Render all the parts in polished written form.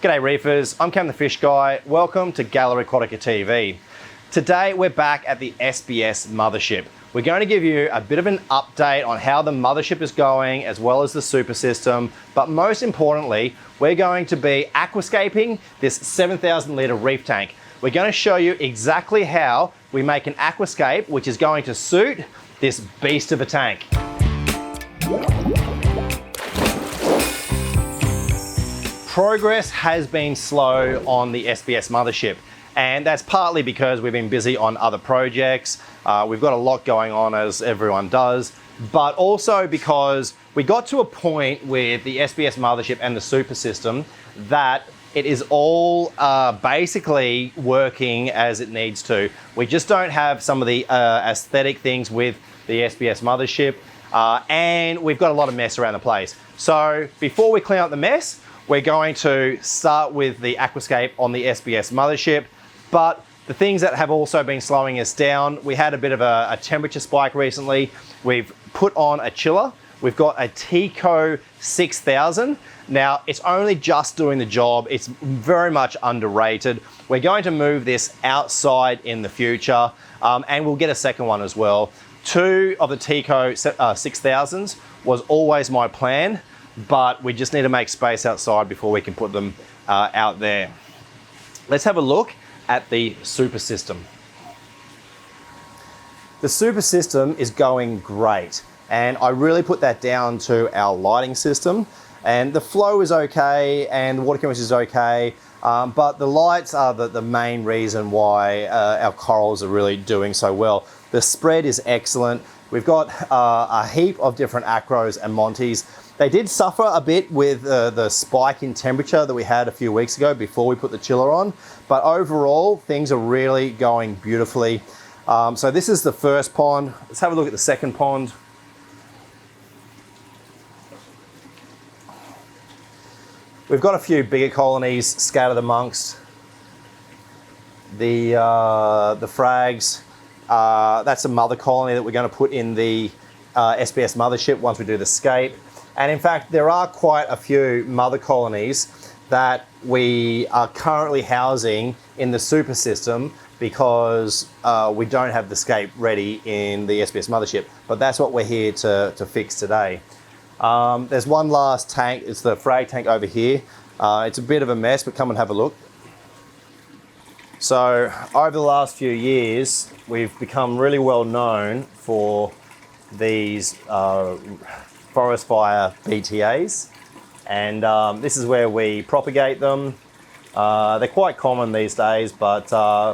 G'day reefers, I'm Cam the Fish Guy. Welcome to Gallery Aquatica TV. Today we're back at the SPS Mothership. We're going to give you a bit of an update on how the mothership is going as well as the super system, but most importantly, we're going to be aquascaping this 7,000 litre reef tank. We're going to show you exactly how we make an aquascape which is going to suit this beast of a tank. Progress has been slow on the SPS Mothership, and that's partly because we've been busy on other projects. We've got a lot going on, as everyone does, but also because we got to a point with the SPS Mothership and the super system that it is all basically working as it needs to. We just don't have some of the aesthetic things with the SPS Mothership, and we've got a lot of mess around the place. So before we clean up the mess, we're going to start with the aquascape on the SPS Mothership, but the things that have also been slowing us down, we had a bit of a temperature spike recently. We've put on a chiller. We've got a Tico 6000. Now, it's only just doing the job. It's very much underrated. We're going to move this outside in the future, and we'll get a second one as well. 2 of the Tico 6000s was always my plan, but we just need to make space outside before we can put them out there. Let's have a look at the super system. The super system is going great, and I really put that down to our lighting system. And the flow is okay, and the water chemistry is okay, but the lights are the main reason why our corals are really doing so well. The spread is excellent. We've got a heap of different acros and montes. They did suffer a bit with the spike in temperature that we had a few weeks ago before we put the chiller on, but overall things are really going beautifully. So this is the first pond. Let's have a look at the second pond. We've got a few bigger colonies scattered amongst the frags. That's a mother colony that we're going to put in the SPS Mothership once we do the scape. And in fact, there are quite a few mother colonies that we are currently housing in the super system because we don't have the scape ready in the SPS Mothership. But that's what we're here to fix today. There's one last tank. It's the frag tank over here. It's a bit of a mess, but come and have a look. So over the last few years, we've become really well known for these forest fire BTAs, and this is where we propagate them. They're quite common these days, but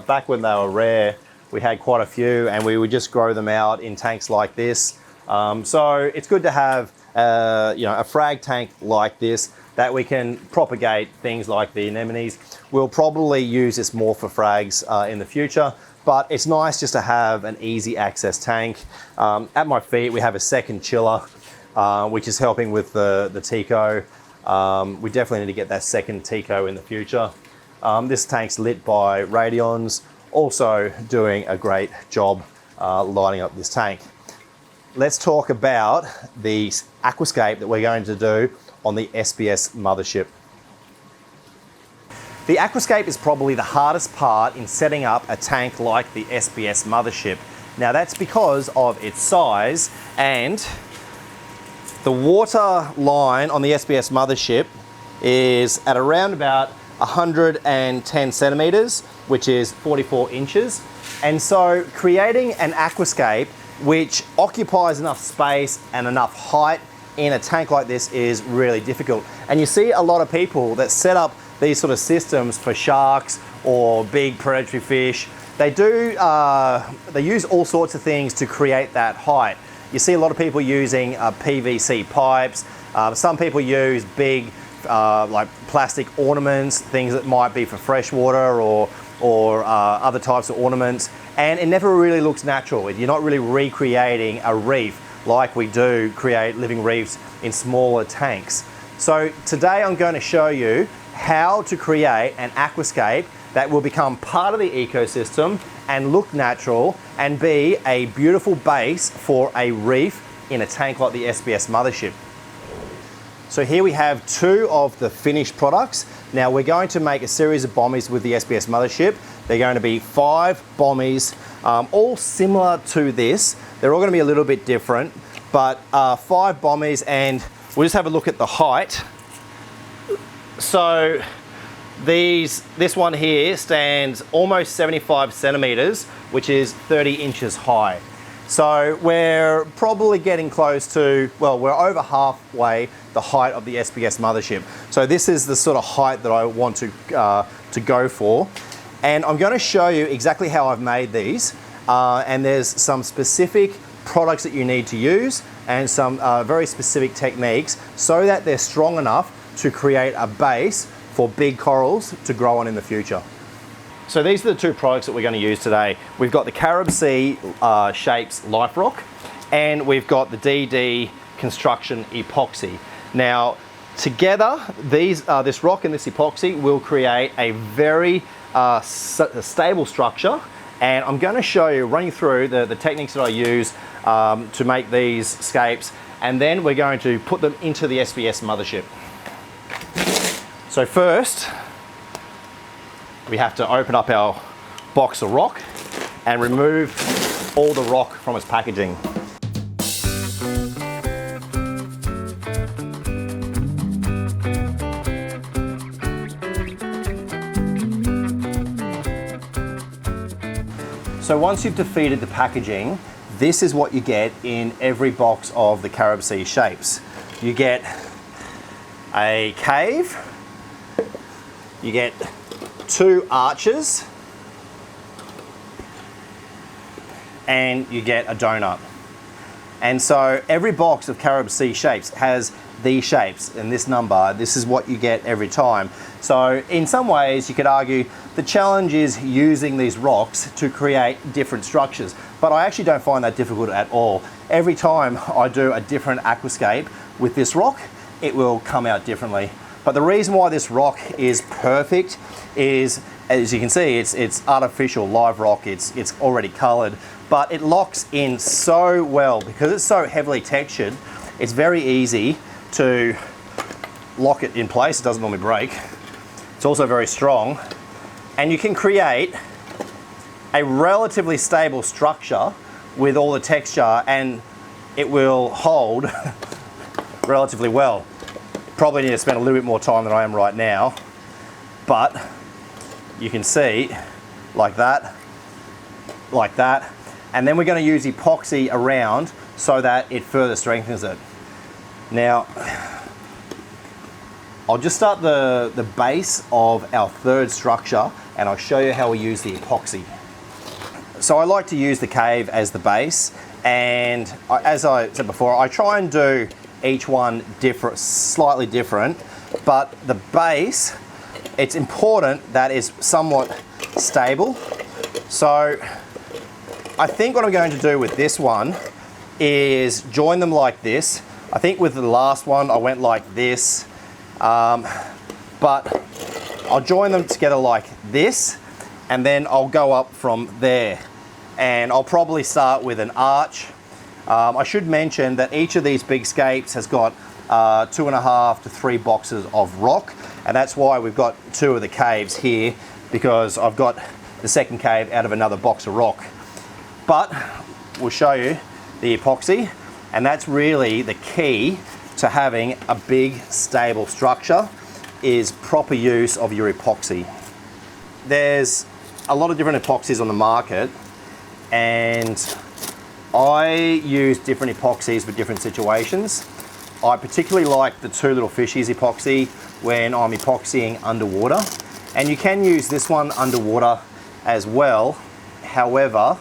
back when they were rare, we had quite a few, and we would just grow them out in tanks like this. So it's good to have a frag tank like this that we can propagate things like the anemones. We'll probably use this more for frags in the future, but it's nice just to have an easy access tank. At my feet, we have a second chiller, which is helping with the Tico. We definitely need to get that second Tico in the future. This tank's lit by Radions, also doing a great job lighting up this tank. Let's talk about the aquascape that we're going to do on the SPS Mothership. The aquascape is probably the hardest part in setting up a tank like the SPS Mothership. Now that's because of its size, and the water line on the SPS Mothership is at around about 110 centimeters, which is 44 inches. And so creating an aquascape which occupies enough space and enough height in a tank like this is really difficult. And you see a lot of people that set up these sort of systems for sharks or big predatory fish. They use all sorts of things to create that height. You see a lot of people using PVC pipes. Some people use big like plastic ornaments, things that might be for freshwater or other types of ornaments, and it never really looks natural. You're not really recreating a reef like we do create living reefs in smaller tanks. So today I'm going to show you how to create an aquascape that will become part of the ecosystem and look natural and be a beautiful base for a reef in a tank like the SPS Mothership. So here we have two of the finished products. Now we're going to make a series of bommies with the SPS Mothership. They're going to be 5 bommies, all similar to this. They're all going to be a little bit different, but 5 bommies, and we'll just have a look at the height. So this one here stands almost 75 centimeters, which is 30 inches high. So we're probably getting close to, well, we're over halfway the height of the SPS Mothership. So this is the sort of height that I want to go for. And I'm going to show you exactly how I've made these. And there's some specific products that you need to use and some very specific techniques so that they're strong enough to create a base for big corals to grow on in the future. So these are the two products that we're going to use today. We've got the Carib Sea Shapes Life Rock, and we've got the DD Construction Epoxy. Now, together, this rock and this epoxy will create a very stable structure, and I'm going to show you, run you through the techniques that I use to make these scapes, and then we're going to put them into the SPS Mothership. So first, we have to open up our box of rock and remove all the rock from its packaging. So once you've defeated the packaging, this is what you get in every box of the Carib Sea Shapes. You get a cave, you get 2 arches, and you get a donut. And so every box of Carib Sea Shapes has these shapes and this number. This is what you get every time. So in some ways you could argue the challenge is using these rocks to create different structures, but I actually don't find that difficult at all. Every time I do a different aquascape with this rock, it will come out differently. But the reason why this rock is perfect is, as you can see, it's artificial live rock. It's already colored, but it locks in so well because it's so heavily textured. It's very easy to lock it in place. It doesn't normally break. It's also very strong, and you can create a relatively stable structure with all the texture, and it will hold relatively well. Probably need to spend a little bit more time than I am right now, but you can see like that, and then we're going to use epoxy around so that it further strengthens it. Now, I'll just start the base of our third structure, and I'll show you how we use the epoxy. So I like to use the cave as the base, and as I said before, I try and do each one different, slightly different, but the base, it's important that it's somewhat stable. So I think what I'm going to do with this one is join them like this. I think with the last one I went like this, but I'll join them together like this, and then I'll go up from there. And I'll probably start with an arch. I should mention that each of these big scapes has got 2.5 to 3 boxes of rock, and that's why we've got 2 of the caves here, because I've got the second cave out of another box of rock. But we'll show you the epoxy, and that's really the key to having a big stable structure, is proper use of your epoxy. There's a lot of different epoxies on the market, and I use different epoxies for different situations. I particularly like the 2 Little Fishies epoxy when I'm epoxying underwater, and you can use this one underwater as well. However,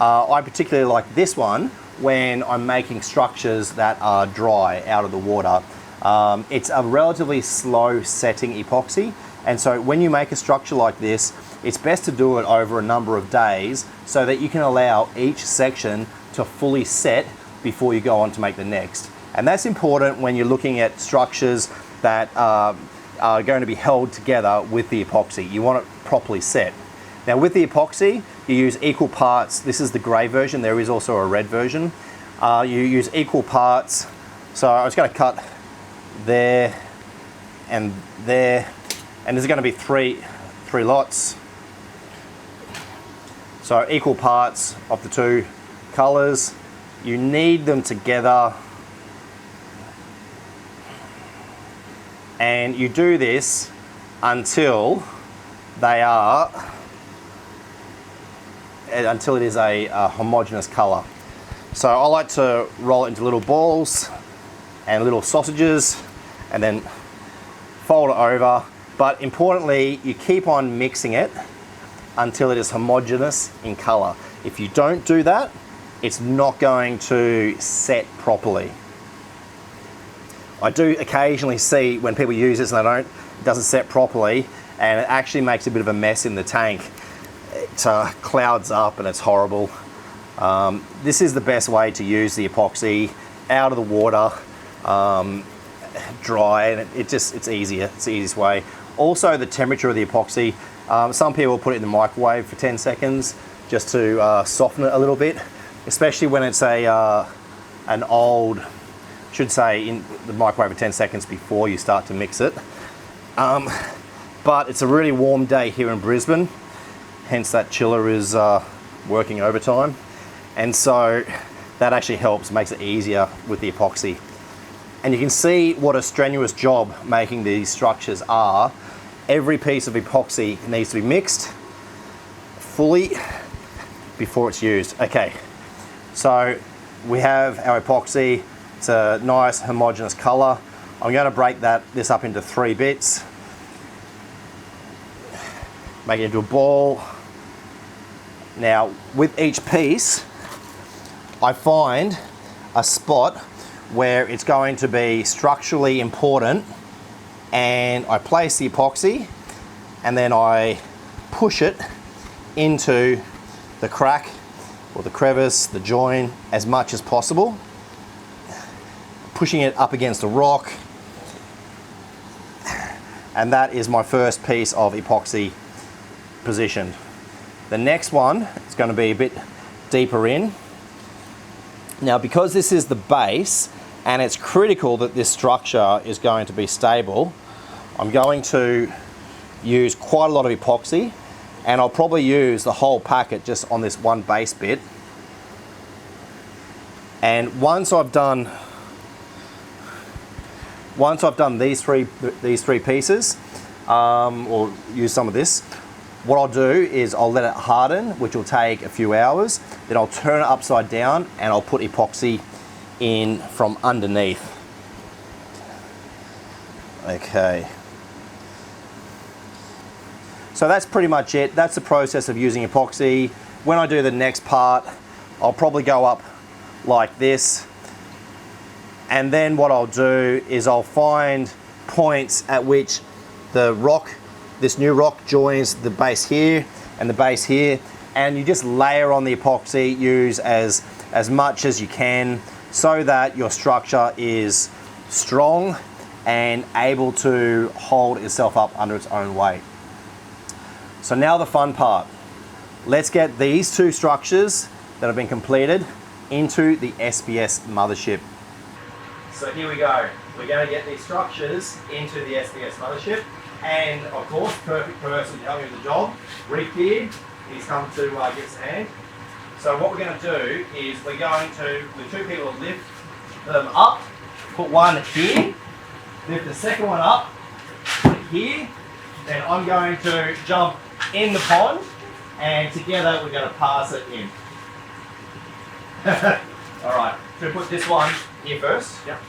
I particularly like this one when I'm making structures that are dry out of the water. It's a relatively slow setting epoxy, and so when you make a structure like this, it's best to do it over a number of days so that you can allow each section to fully set before you go on to make the next. And that's important when you're looking at structures that are going to be held together with the epoxy. You want it properly set. Now with the epoxy, you use equal parts. This is the grey version. There is also a red version. You use equal parts. So I was going to cut there, and there, and there's going to be three lots. So equal parts of the two colours. You knead them together, and you do this until until it is a homogeneous colour. So I like to roll it into little balls and little sausages, and then fold it over. But importantly, you keep on mixing it until it is homogeneous in colour. If you don't do that, it's not going to set properly. I do occasionally see when people use this and it doesn't set properly, and it actually makes a bit of a mess in the tank. It clouds up and it's horrible. This is the best way to use the epoxy, out of the water, dry, and it's easier. It's the easiest way. Also, the temperature of the epoxy. Some people put it in the microwave for 10 seconds just to soften it a little bit, especially when it's an old, should say in the microwave for 10 seconds before you start to mix it. But it's a really warm day here in Brisbane, hence that chiller is working overtime, and so that actually helps, makes it easier with the epoxy. And you can see what a strenuous job making these structures are. Every piece of epoxy needs to be mixed fully before it's used. Okay, so we have our epoxy. It's a nice homogeneous colour. I'm going to break this up into 3 bits, make it into a ball. Now, with each piece, I find a spot where it's going to be structurally important, and I place the epoxy and then I push it into the crack or the crevice, the join, as much as possible, pushing it up against a rock, and that is my first piece of epoxy positioned. The next one is going to be a bit deeper in. Now, because this is the base and it's critical that this structure is going to be stable, I'm going to use quite a lot of epoxy, and I'll probably use the whole packet just on this one base bit. And once I've done these three pieces, or use some of this, what I'll do is I'll let it harden, which will take a few hours. Then I'll turn it upside down and I'll put epoxy in from underneath. Okay. So that's pretty much it. That's the process of using epoxy. When I do the next part, I'll probably go up like this. And then what I'll do is I'll find points at which the rock, this new rock, joins the base here and the base here, and you just layer on the epoxy, use as much as you can so that your structure is strong and able to hold itself up under its own weight. So now the fun part. Let's get these 2 structures that have been completed into the SPS Mothership. So here we go. We're going to get these structures into the SPS Mothership, and of course, perfect person to help me with the job, Reef Beard. He's come to get his hand. So what we're going to do is we're going to, the 2 people will lift them up, put one here, lift the second one up, put it here, then I'm going to jump in the pond, and together we're going to pass it in. Alright, so put this one here first. Yep.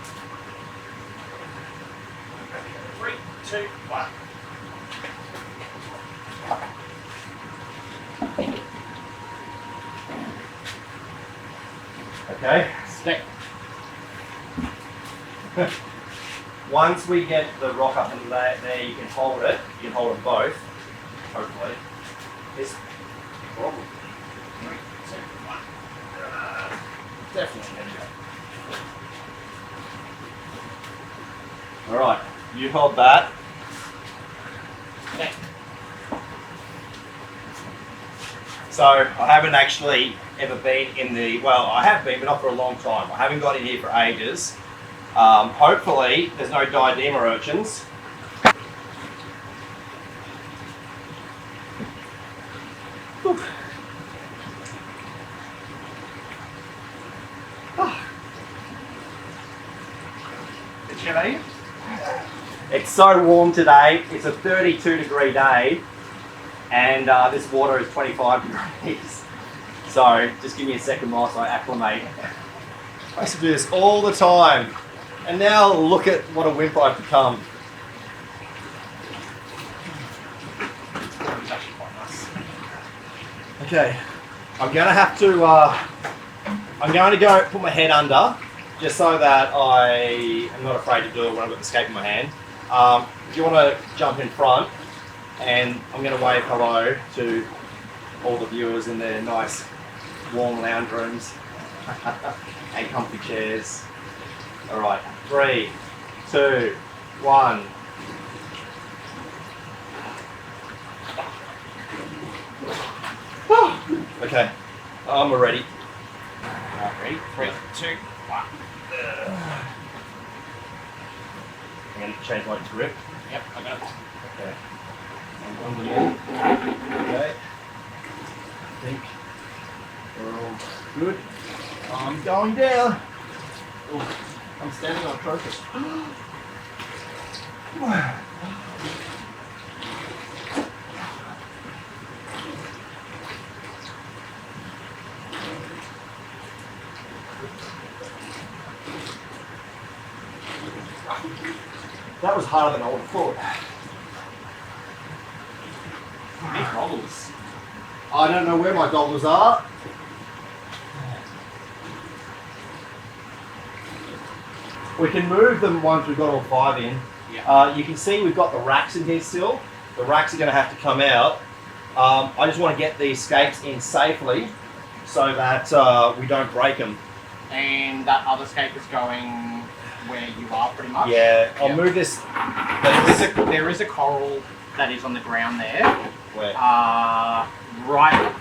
3, 2, 1. Okay, stick. Once we get the rock up and there, you can hold it. You can hold them both, hopefully. This problem. 3, 2, 1. Definitely. All right, you hold that. Okay. So I haven't actually ever been in the, well, I have been, but not for a long time. I haven't got in here for ages. Hopefully there's no diadema urchins. Chilly. It's so warm today. It's a 32-degree day, and this water is 25 degrees. So just give me a second whilst I acclimate. I used to do this all the time, and now look at what a wimp I've become. It's actually quite nice. Okay, I'm going to go put my head under, just so that I am not afraid to do it when I've got the scape in my hand. If you want to jump in front, and I'm going to wave hello to all the viewers in their nice warm lounge rooms and comfy chairs. All right, 3, 2, 1. Okay, I'm ready. Ready? 3, 2, 1. I'm going to change my grip. Yep, I got it. Okay. I'm on the wall. Okay. I think we're all good. I'm going down. Oh, I'm standing on a crocus. That was harder than I would have thought. Big goggles. I don't know where my goggles are. We can move them once we've got all 5 in. Yeah. You can see we've got the racks in here still. The racks are going to have to come out. I just want to get these scapes in safely so that we don't break them. And that other scape is going where you are pretty much? Yeah, I'll move this. There is a coral that is on the ground there. Where? Right.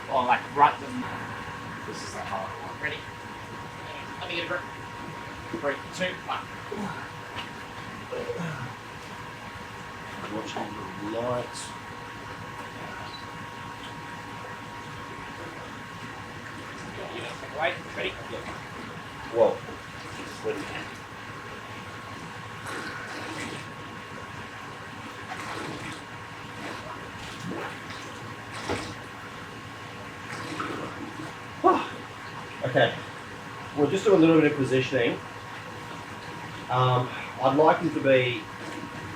This is the hard one. Ready? Let me get a grip. 3, 2, 1. Watching the lights. Wait, ready? Whoa. Okay, we'll just do a little bit of positioning. I'd like them to be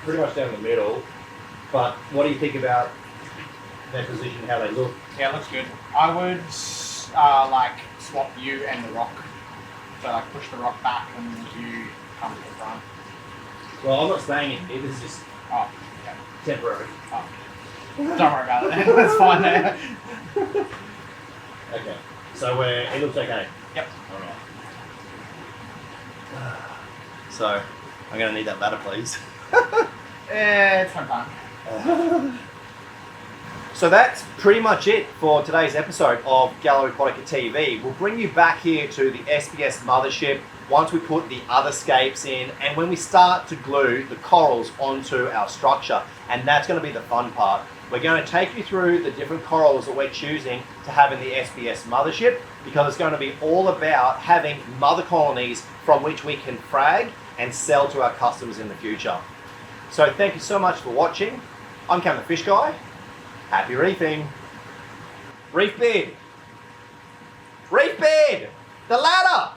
pretty much down the middle, but what do you think about their position, how they look? Yeah, looks good. I would like swap you and the rock. So like push the rock back and you come to the front. Well, I'm not staying in here, this is just temporary. Oh. Don't worry about it, that's fine there. Okay, so it looks okay? Yep. Alright. So, I'm going to need that ladder, please. It's no fun. So that's pretty much it for today's episode of Gallery Aquatica TV. We'll bring you back here to the SPS Mothership once we put the other scapes in and when we start to glue the corals onto our structure. And that's going to be the fun part. We're going to take you through the different corals that we're choosing to have in the SPS Mothership because it's going to be all about having mother colonies from which we can frag and sell to our customers in the future. So thank you so much for watching. I'm Cam the Fish Guy. Happy reefing. Reef bed. Reef bed. The ladder.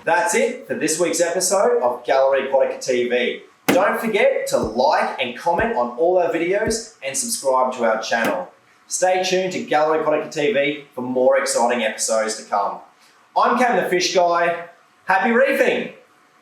That's it for this week's episode of Gallery Aquatica TV. Don't forget to like and comment on all our videos and subscribe to our channel. Stay tuned to Gallery Aquatica TV for more exciting episodes to come. I'm Cam the Fish Guy. Happy reefing.